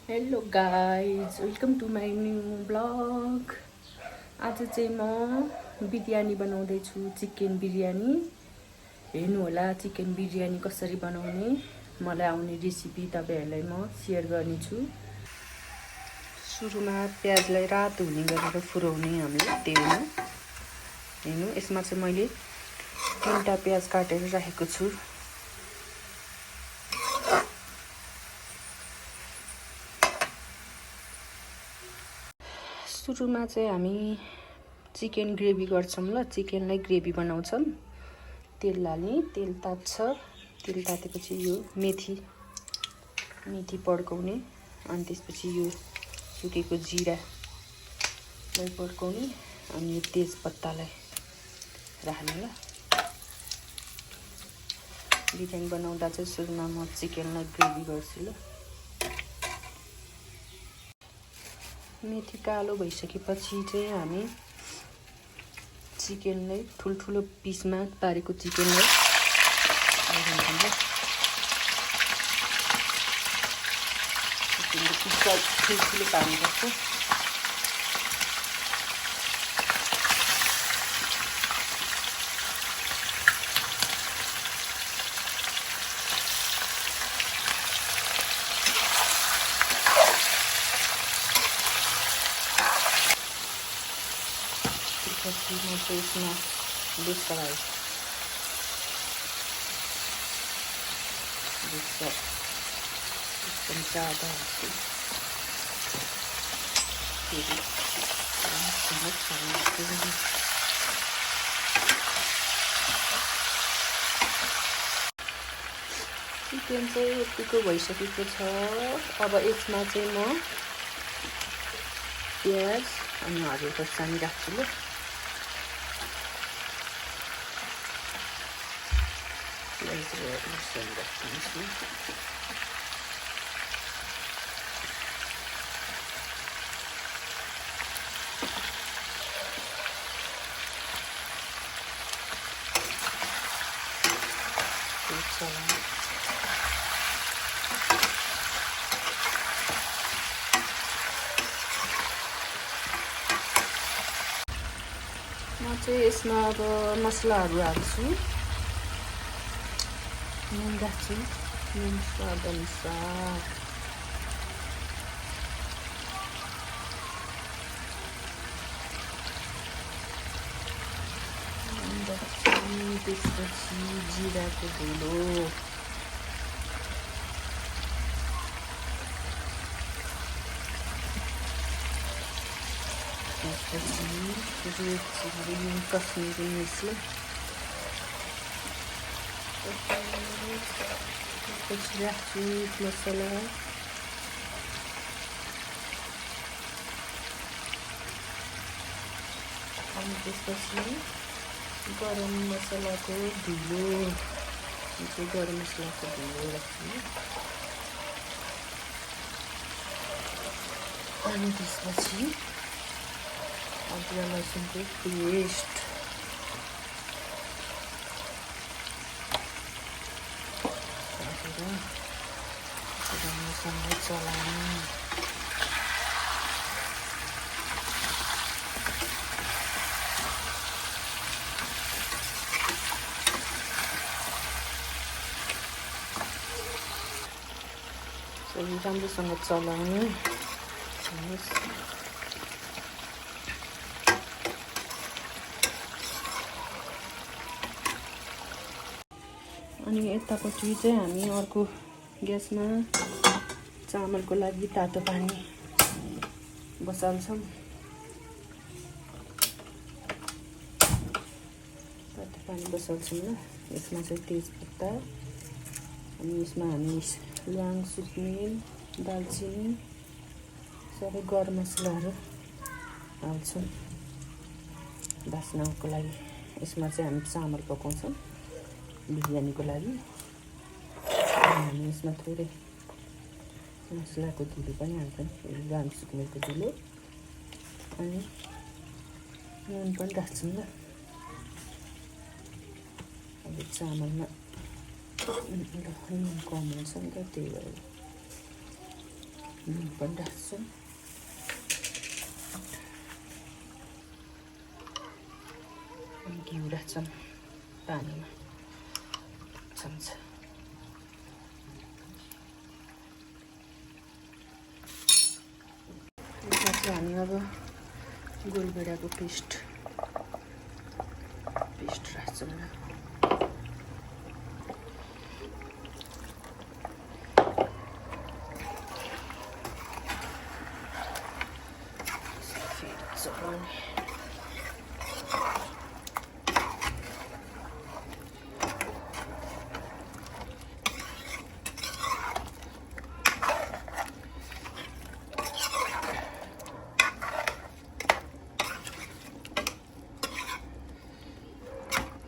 Hello guys, welcome to my new blog. आज चाहिँ म बिरयानी बनाउँदैछु, चिकन बिरयानी। हेर्नु होला चिकन बिरयानी कसरी बनाउने। मलाई आउने रेसिपी तपाईहरुलाई म सेयर गर्नेछु। सुरुमा प्याजलाई रातो हुने गरेर फुराउने हामीले तेलमा। हेर्नु यसमा चाहिँ मैले 3टा प्याज काटेर राखेको छु। सुरुमा चाहिँ हामी चिकन ग्रेभी गर्छौं ल। चिकनलाई ग्रेभी बनाउँछौं। तेल हाल्ने, तेल तात्छ। तेल तातेपछि यो मेथी पड्काउने, अनि त्यसपछि यो सुकेको जिरालाई पड्काउने, अनि यो तेजपत्तालाई राख्ने ल। बिरयानी बनाउँदा चाहिँ सुरुमा म चिकनलाई ग्रेभी गर्छु ल। मेथी कालो भइसकेपछि चाहिँ हामी चिकनलाई ठुल्ठुलो पिसमा पारेको चिकनलाई हाल्छौं ल। चिकनको पिस ठुल्ठुलो पार्नुपर्छ। त्यसपछि म चाहिँ यसमा बेसन हाल्छु। बेसन एकदम ज्यादा हाल्छु। फेरि चिकन चाहिँ यतिको भइसकेको छ। अब यसमा चाहिँ म प्याज अनि हरियो खोर्सानी राख्छु ल। म चाहिँ यसमा अब मसलाहरू हाल्छु। नुन राख्छु, नुन स्वाद अनुसार। त्यसपछि जिराको धुलो, त्यसपछि रेड चिल्ली कश्मीरी मिर्च, त्यसपछि राख्छु मिट मसला, अनि त्यसपछि गरम मसलाको धुलो, गरम मसलाको धुलो राख्छु। अनि त्यसपछि अदुवा लसुनको पेस्ट, राम्रोसँग चलाउने। राम्रोसँग चलाउने। अनि यतापट्टि चाहिँ हामी अर्को ग्यासमा चामलको लागि तातो पानी बसाल्छौँ। तातो पानी बसाल्छौँ ल। यसमा चाहिँ तेजपत्ता, अनि यसमा हामी ल्वाङ, सुक्मेल, दालचिनी सबै गरम मसलाहरू हाल्छौँ बास्नाको लागि। यसमा चाहिँ हामी चामल पकाउँछौँ बिरयानीको लागि। हामी यसमा थोरै मसलाको धुलो पनि हाल्छौँ, ल्वाङ सुक्मेलको धुलो, अनि नुन पनि राख्छौँ ल। अब चामलमा नुन कम हुन्छ नि त, त्यही भएर नुन पनि राख्छु। अनि घिउ राख्छौँ पानीमा चम्चा। यसमा चाहिँ हामी अब गोलभेडाको पेस्ट राख्छौँ।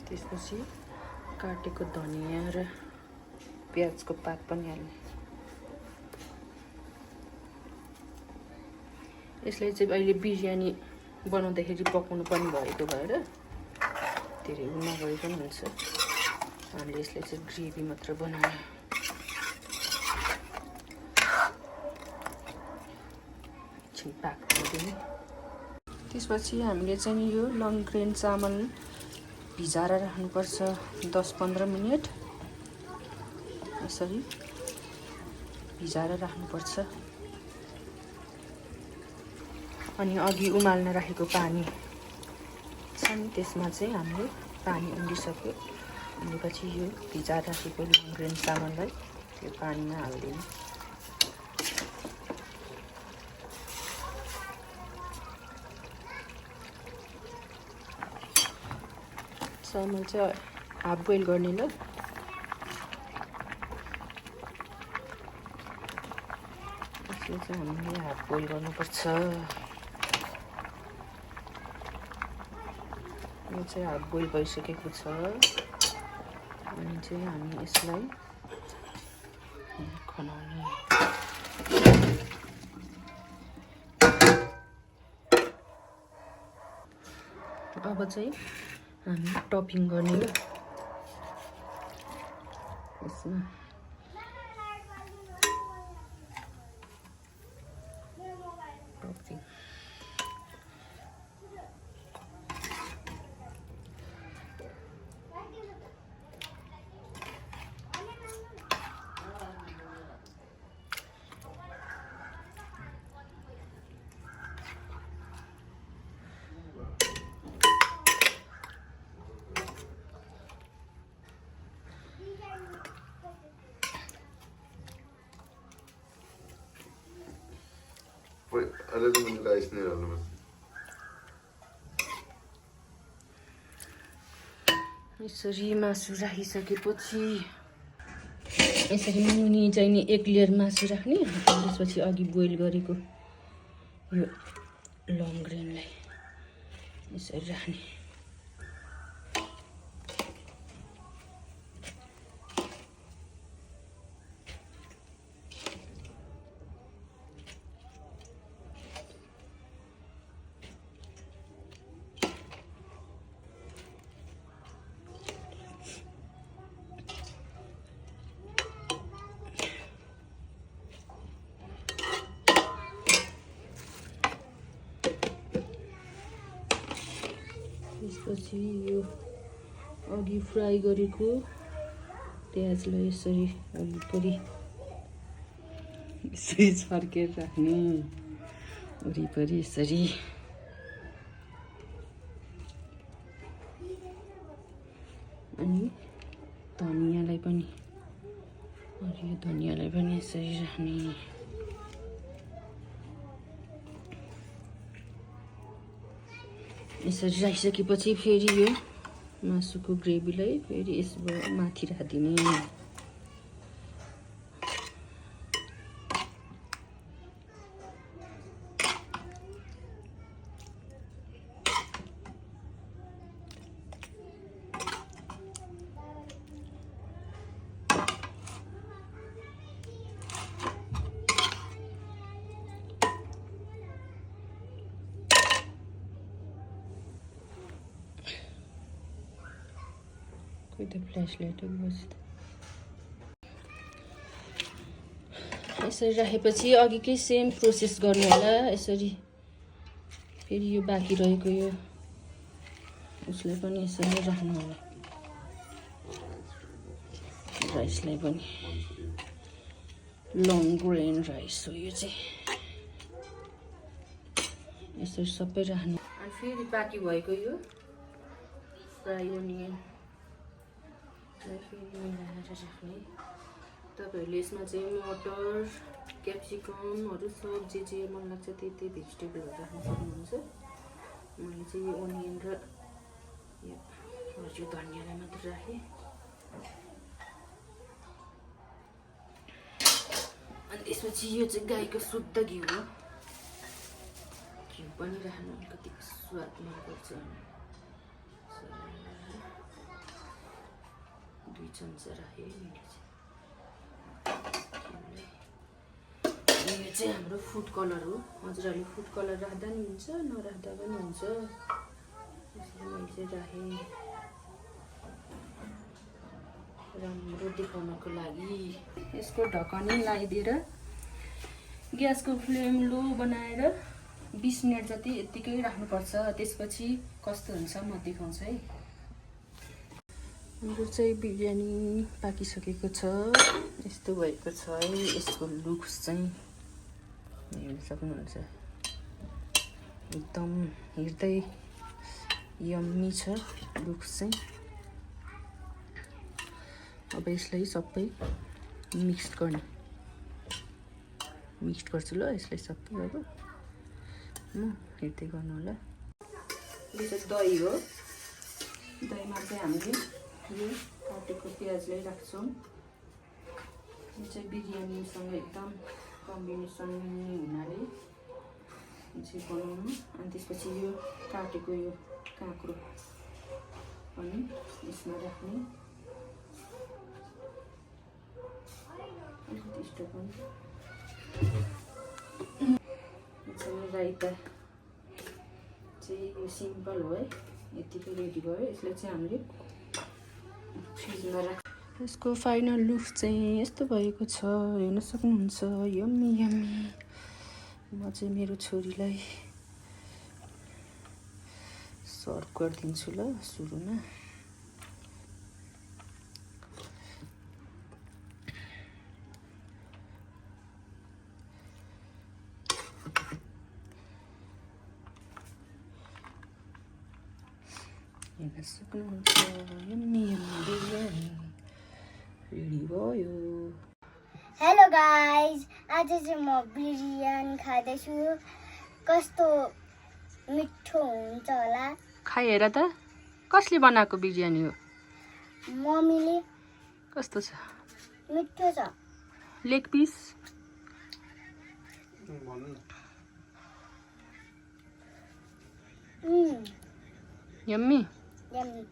त्यसपछि काटेको धनियाँ र प्याजको पात पनि हाल्ने। यसलाई चाहिँ अहिले बिरयानी बनाउँदाखेरि पकाउनु पनि भएको भएर धेरै नगरे पनि हुन्छ। हामीले यसलाई चाहिँ ग्रेभी मात्र बनाउने। एकछिन पाक्दैन। त्यसपछि हामीले चाहिँ यो लङ ग्रेन चामल भिजाएर राख्नुपर्छ 10-15 मिनट। यसरी भिजाएर राख्नुपर्छ। अनि अघि उमाल्न राखेको पानी छ नि, त्यसमा चाहिँ हामीले पानी उम्लिसक्यो। भनेपछि यो भिजाएर राखेको लङ ग्रेन चामललाई त्यो पानीमा हालिदिनु। चामल चाहिँ हाफ बोइल गर्ने ल। यसले चाहिँ हामीले हाफ बोइल गर्नुपर्छ। यो चाहिँ हाफ बोइल भइसकेको छ। अनि चाहिँ हामी यसलाई खनाउने। अब चाहिँ हामी टपिङ गर्ने हो यसमा। टपिङ यसरी मासु राखिसकेपछि यसरी मुनि चाहिँ नि 1 लेयर मासु राख्ने। त्यसपछि अघि बोइल गरेको यो लङ ग्रेनलाई यसरी राख्ने। त्यसपछि यो अघि फ्राई गरेको प्याजलाई यसरी वरिपरि यसरी छर्केर राख्ने। वरिपरि यसरी। अनि धनियाँलाई पनि यसरी राख्ने। यसरी राखिसकेपछि फेरि यो मासुको ग्रेभीलाई फेरि यसबाट माथि राखिदिने। कोही त फ्ल्यासलाइट बस्छ। यसरी राखेपछि अघिकै सेम प्रोसेस गर्नु होला। यसरी फेरि यो बाँकी रहेको यो उसलाई पनि यसरी राख्नु होला। राइसलाई पनि लङ ग्रेन राइस हो यो चाहिँ। यसरी सबै राख्नु। अनि फेरि बाँकी भएको यो फ्राई अनियनलाई फेरि मिलाएर राख्ने। तपाईँहरूले यसमा चाहिँ मटर, क्याप्सिकमहरू सब जे मन लाग्छ त्यही भेजिटेबलहरू राख्न सक्नुहुन्छ। मैले चाहिँ यो अनियन र यो हरियो धनियाँलाई मात्र राखेँ। अनि त्यसपछि यो चाहिँ गाईको शुद्ध घिउ हो। घिउ पनि राख्नु अलिकति स्वाद मनपर्छ। 2 चम्चा राखेँ मैले चाहिँ। यो चाहिँ हाम्रो फुड कलर हो। हजुरहरूले फुड कलर राख्दा नि हुन्छ, नराख्दा पनि हुन्छ। यसरी मैले चाहिँ राखेँ राम्रो देखाउनको लागि। यसको ढकनी लगाइदिएर ग्यासको फ्लेम लो बनाएर 20 मिनट जति यत्तिकै राख्नुपर्छ। त्यसपछि कस्तो हुन्छ म देखाउँछु है। हाम्रो चाहिँ बिरयानी पाकिसकेको छ। यस्तो भएको छ है यसको लुक्स चाहिँ हेर्न सक्नुहुन्छ। एकदम हेर्दै यम्मी छ लुक्स चाहिँ। अब यसलाई सबै मिक्स गर्ने। मिक्स गर्छु ल यसलाई सबै। अब म हेर्दै गर्नु होला। यो चाहिँ दही हो। दहीमा चाहिँ हामीले यो काटेको प्याजलाई राख्छौँ। यो चाहिँ बिरयानीसँग एकदम कम्बिनेसन हुनाले चाहिँ बनाउनु। अनि त्यसपछि यो काटेको यो काँक्रो पनि यसमा राख्ने। अलिकति स्टोभ पनि। राइता चाहिँ यो सिम्पल हो है। यतिकै रेडी भयो। यसलाई चाहिँ हामीले फ्रिजमा राख। यसको फाइनल लुक चाहिँ यस्तो भएको छ। हेर्न सक्नुहुन्छ। Yummy yummy. म चाहिँ मेरो छोरीलाई सर्भ गरिदिन्छु ल सुरुमा। हेर्न सक्नुहुन्छ। यम्मी यम्मी बिरयानी रेडी भयो। हेलो गाइज, आज चाहिँ म बिरयानी खाँदैछु। कस्तो मिठो हुन्छ होला। खाइ हेर त कसले बनाएको बिरयानी हो? मम्मीले। कस्तो छ? मिठो छ। Leg piece yummy yummy.